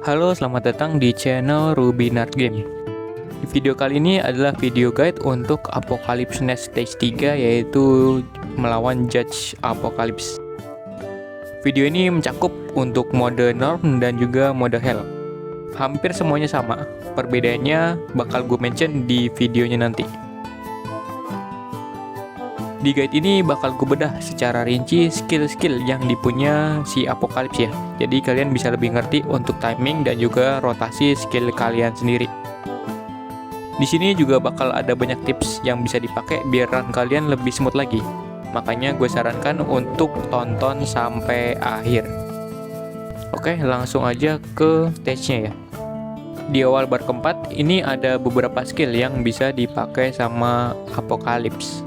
Halo, selamat datang di channel Ruby Nerd Game. Di video kali ini adalah video guide untuk Apocalypse Nest Stage 3, yaitu melawan Judge Apocalypse. Video ini mencakup untuk mode norm dan juga mode hell. Hampir semuanya sama, perbedaannya bakal gue mention di videonya nanti. Di guide ini bakal gue bedah secara rinci skill-skill yang dipunya si Apocalypse ya. Jadi kalian bisa lebih ngerti untuk timing dan juga rotasi skill kalian sendiri. Di sini juga bakal ada banyak tips yang bisa dipakai biar run kalian lebih smooth lagi. Makanya gue sarankan untuk tonton sampai akhir. Oke, langsung aja ke stage-nya ya. Di awal bar keempat, ini ada beberapa skill yang bisa dipakai sama Apocalypse.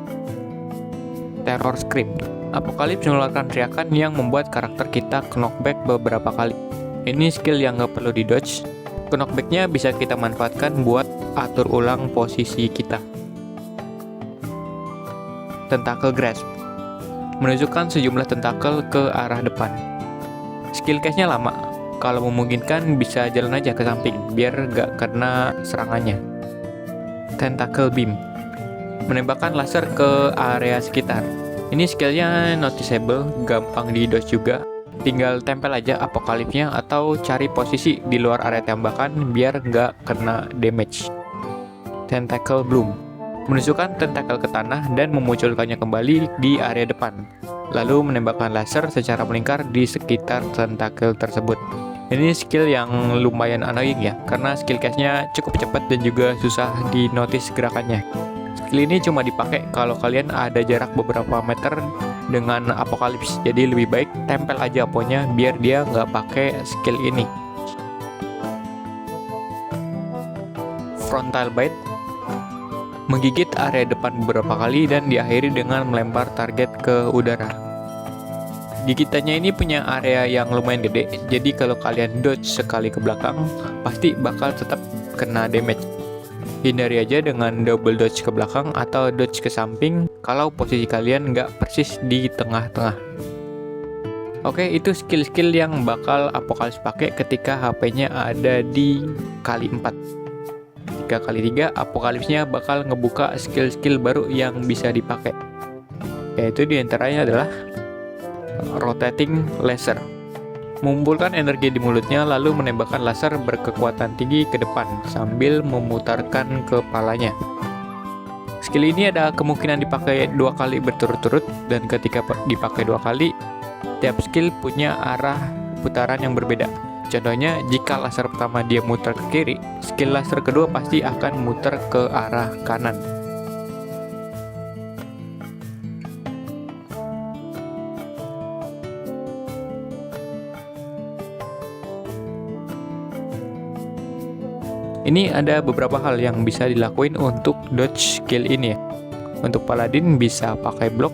Terror Scream. Apocalypse mengeluarkan teriakan yang membuat karakter kita knockback beberapa kali. Ini skill yang nggak perlu di dodge. Knockbacknya bisa kita manfaatkan buat atur ulang posisi kita. Tentacle Grasp. Menunjukkan sejumlah tentakel ke arah depan. Skill case-nya lama. Kalau memungkinkan bisa jalan aja ke samping biar nggak kena serangannya. Tentacle Beam. Menembakkan laser ke area sekitar. Ini skillnya noticeable, gampang di dodge juga. Tinggal tempel aja Apocalypse-nya atau cari posisi di luar area tembakan biar nggak kena damage. Tentacle Bloom. Menusukkan tentakel ke tanah dan memunculkannya kembali di area depan. Lalu menembakkan laser secara melingkar di sekitar tentakel tersebut. Ini skill yang lumayan annoying ya, karena skill case-nya cukup cepat dan juga susah di notice gerakannya. Skill ini cuma dipakai kalau kalian ada jarak beberapa meter dengan Apocalypse. Jadi lebih baik tempel aja aponya biar dia nggak pakai skill ini. Frontal Bite. Menggigit area depan beberapa kali dan diakhiri dengan melempar target ke udara. Gigitannya ini punya area yang lumayan gede, jadi kalau kalian dodge sekali ke belakang, pasti bakal tetap kena damage. Hindari aja dengan double dodge ke belakang atau dodge ke samping kalau posisi kalian nggak persis di tengah-tengah. Oke, itu skill-skill yang bakal Apocalypse pakai ketika HP-nya ada di kali 4. 3 kali 3, Apocalypse-nya bakal ngebuka skill-skill baru yang bisa dipakai. Yaitu diantaranya adalah Rotating Laser. Mengumpulkan energi di mulutnya lalu menembakkan laser berkekuatan tinggi ke depan sambil memutarkan kepalanya. Skill ini ada kemungkinan dipakai 2 kali berturut-turut, dan ketika dipakai 2 kali, tiap skill punya arah putaran yang berbeda. Contohnya, jika laser pertama dia muter ke kiri, skill laser kedua pasti akan muter ke arah kanan. Ini ada beberapa hal yang bisa dilakuin untuk dodge skill ini ya. Untuk Paladin bisa pakai blok.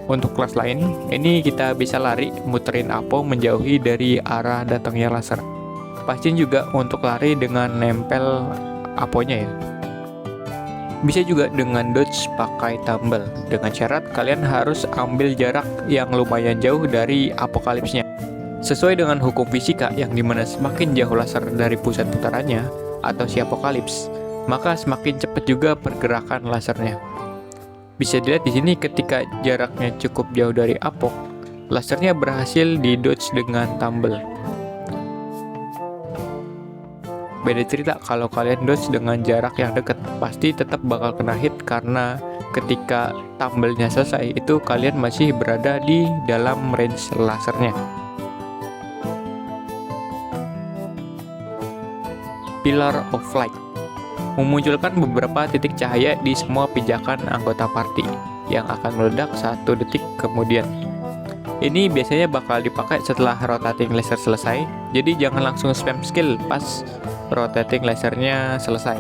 Untuk kelas lain, ini kita bisa lari, muterin Apo menjauhi dari arah datangnya laser. Pastiin juga untuk lari dengan nempel Aponya ya. Bisa juga dengan dodge pakai tumble. Dengan syarat kalian harus ambil jarak yang lumayan jauh dari Apocalypse-nya. Sesuai dengan hukum fisika yang dimana semakin jauh laser dari pusat putarannya atau si Apocalypse, maka semakin cepat juga pergerakan lasernya. Bisa dilihat di sini ketika jaraknya cukup jauh dari Apo, lasernya berhasil di dodge dengan tumble. Beda cerita kalau kalian dodge dengan jarak yang dekat, pasti tetap bakal kena hit karena ketika tumble-nya selesai itu kalian masih berada di dalam range lasernya. Pillar of Light. Memunculkan beberapa titik cahaya di semua pijakan anggota party yang akan meledak 1 detik kemudian. Ini biasanya bakal dipakai setelah rotating laser selesai, jadi jangan langsung spam skill pas rotating lasernya selesai.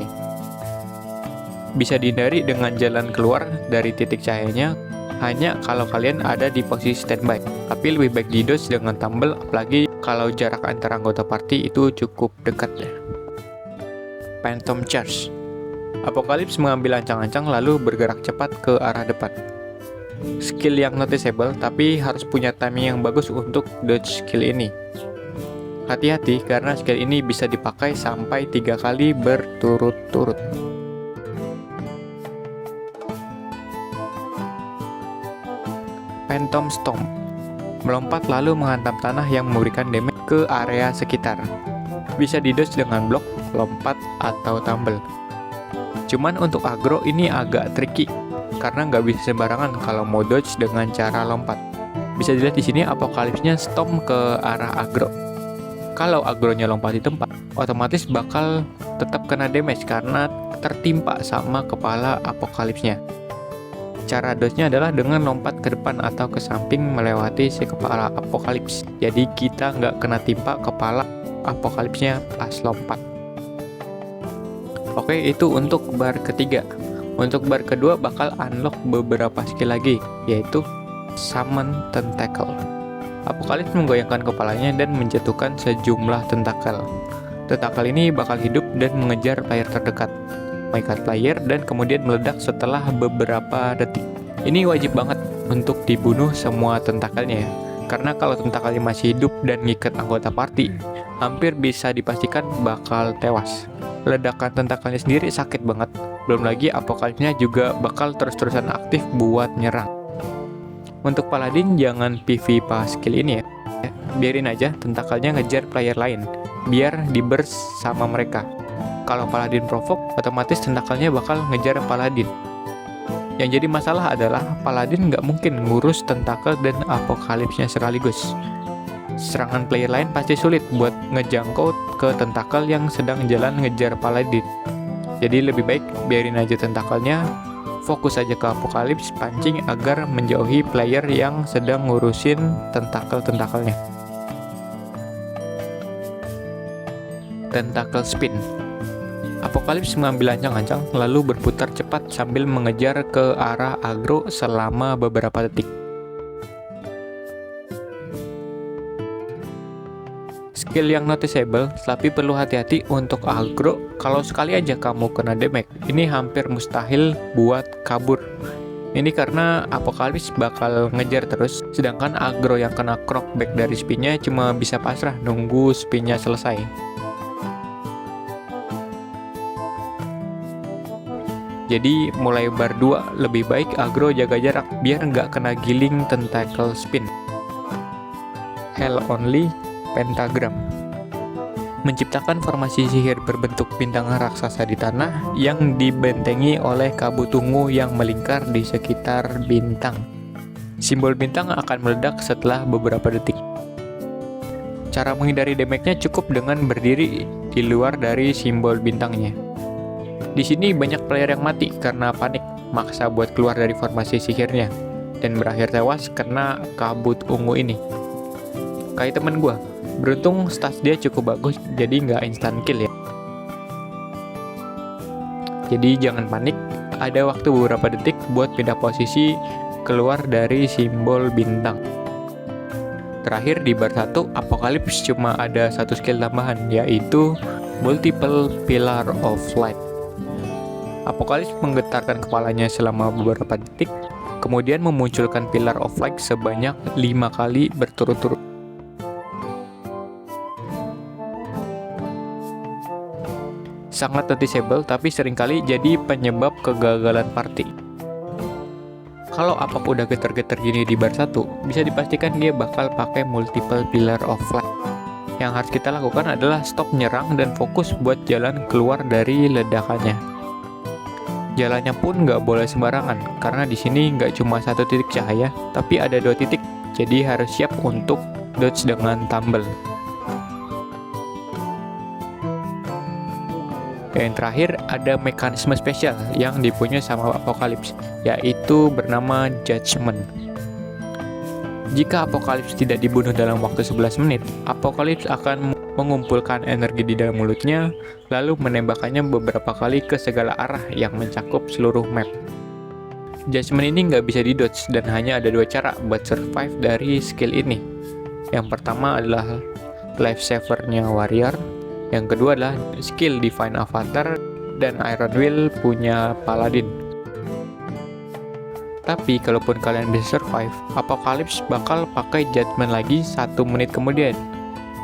Bisa dihindari dengan jalan keluar dari titik cahayanya hanya kalau kalian ada di posisi standby, tapi lebih baik di dodge dengan tumble, apalagi kalau jarak antara anggota party itu cukup dekat ya. Phantom Charge. Apocalypse mengambil ancang-ancang lalu bergerak cepat ke arah depan. Skill yang noticeable, tapi harus punya timing yang bagus untuk dodge skill ini. Hati-hati karena skill ini bisa dipakai sampai 3 kali berturut-turut. Phantom Storm, melompat lalu menghantam tanah yang memberikan damage ke area sekitar. Bisa didodge dengan blok, lompat, atau tumble. Cuman untuk aggro ini agak tricky karena nggak bisa sembarangan kalau mau dodge dengan cara lompat. Bisa dilihat di sini apokalipsnya storm ke arah aggro. Kalau agronya lompat di tempat, otomatis bakal tetap kena damage karena tertimpa sama kepala apokalipsnya. Cara dodge-nya adalah dengan lompat ke depan atau ke samping melewati si kepala apokalips. Jadi kita nggak kena timpa kepala apokalipsnya pas lompat. Oke, itu untuk bar ketiga. Untuk bar kedua bakal unlock beberapa skill lagi, yaitu Summon Tentacle. Apokalips menggoyangkan kepalanya dan menjatuhkan sejumlah tentakel. Tentakel ini bakal hidup dan mengejar player terdekat, mengikat player, dan kemudian meledak setelah beberapa detik. Ini wajib banget untuk dibunuh semua tentakelnya ya, karena kalau tentakelnya masih hidup dan ngikat anggota party, hampir bisa dipastikan bakal tewas. Ledakan tentakelnya sendiri sakit banget, belum lagi apokalipsnya juga bakal terus-terusan aktif buat nyerang. Untuk paladin jangan PV pas skill ini ya, biarin aja tentakelnya ngejar player lain, biar di burst sama mereka. Kalau paladin provoke, otomatis tentakelnya bakal ngejar paladin. Yang jadi masalah adalah paladin nggak mungkin ngurus tentakel dan apokalipsnya sekaligus. Serangan player lain pasti sulit buat ngejangkau ke tentakel yang sedang jalan ngejar paladin. Jadi lebih baik biarin aja tentakelnya, fokus aja ke apokalips, pancing agar menjauhi player yang sedang ngurusin tentakel-tentakelnya. Tentacle Spin. Apokalips mengambil ancang-ancang lalu berputar cepat sambil mengejar ke arah agro selama beberapa detik. Skill yang noticeable, tapi perlu hati-hati untuk aggro. Kalau sekali aja kamu kena damage, ini hampir mustahil buat kabur. Ini karena apokalips bakal ngejar terus, sedangkan aggro yang kena crockback dari spinnya cuma bisa pasrah nunggu spinnya selesai. Jadi mulai bar 2 lebih baik aggro jaga jarak biar nggak kena giling tentacle spin. Hell Only Pentagram, menciptakan formasi sihir berbentuk bintang raksasa di tanah yang dibentengi oleh kabut ungu yang melingkar di sekitar bintang. Simbol bintang akan meledak setelah beberapa detik. Cara menghindari damage-nya cukup dengan berdiri di luar dari simbol bintangnya. Di sini banyak player yang mati karena panik, maksa buat keluar dari formasi sihirnya, dan berakhir tewas kena kabut ungu ini. Kayak temen gua, beruntung stats dia cukup bagus, jadi nggak instant kill ya. Jadi jangan panik, ada waktu beberapa detik buat pindah posisi keluar dari simbol bintang. Terakhir di bar 1, Apokalips cuma ada satu skill tambahan, yaitu Multiple Pillar of Light. Apokalips menggetarkan kepalanya selama beberapa detik, kemudian memunculkan Pillar of Light sebanyak 5 kali berturut-turut. Sangat noticeable, tapi seringkali jadi penyebab kegagalan party. Kalau Apok udah getar-getar gini di bar 1, bisa dipastikan dia bakal pakai multiple pillar of light. Yang harus kita lakukan adalah stop nyerang dan fokus buat jalan keluar dari ledakannya. Jalannya pun nggak boleh sembarangan, karena di sini nggak cuma satu titik cahaya, tapi ada 2 titik, jadi harus siap untuk dodge dengan tumble. Dan yang terakhir ada mekanisme spesial yang dipunyai sama Apokalips, yaitu bernama Judgment. Jika Apokalips tidak dibunuh dalam waktu 11 menit, Apokalips akan mengumpulkan energi di dalam mulutnya, lalu menembakkannya beberapa kali ke segala arah yang mencakup seluruh map. Judgment ini nggak bisa didodge dan hanya ada 2 cara buat survive dari skill ini. Yang pertama adalah lifesaver-nya warrior, yang kedua adalah skill Divine Avatar dan Iron Will punya Paladin. Tapi kalaupun kalian bisa survive, Apokalips bakal pakai Judgment lagi 1 menit kemudian.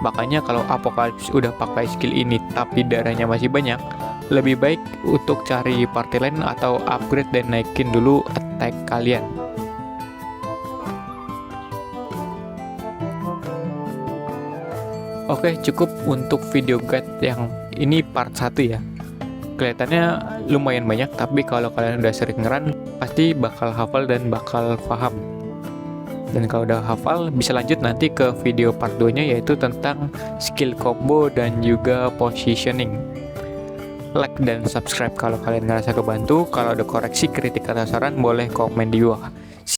Makanya kalau Apocalypse udah pakai skill ini tapi darahnya masih banyak, lebih baik untuk cari party lain atau upgrade dan naikin dulu attack kalian. Oke, cukup untuk video guide yang ini part 1 ya. Kelihatannya lumayan banyak, tapi kalau kalian udah sering ngeran pasti bakal hafal dan bakal paham. Dan kalau udah hafal, bisa lanjut nanti ke video part 2 nya, yaitu tentang skill combo dan juga positioning. Like dan subscribe kalau kalian ngerasa kebantu. Kalau ada koreksi, kritik, atau saran boleh komen di bawah.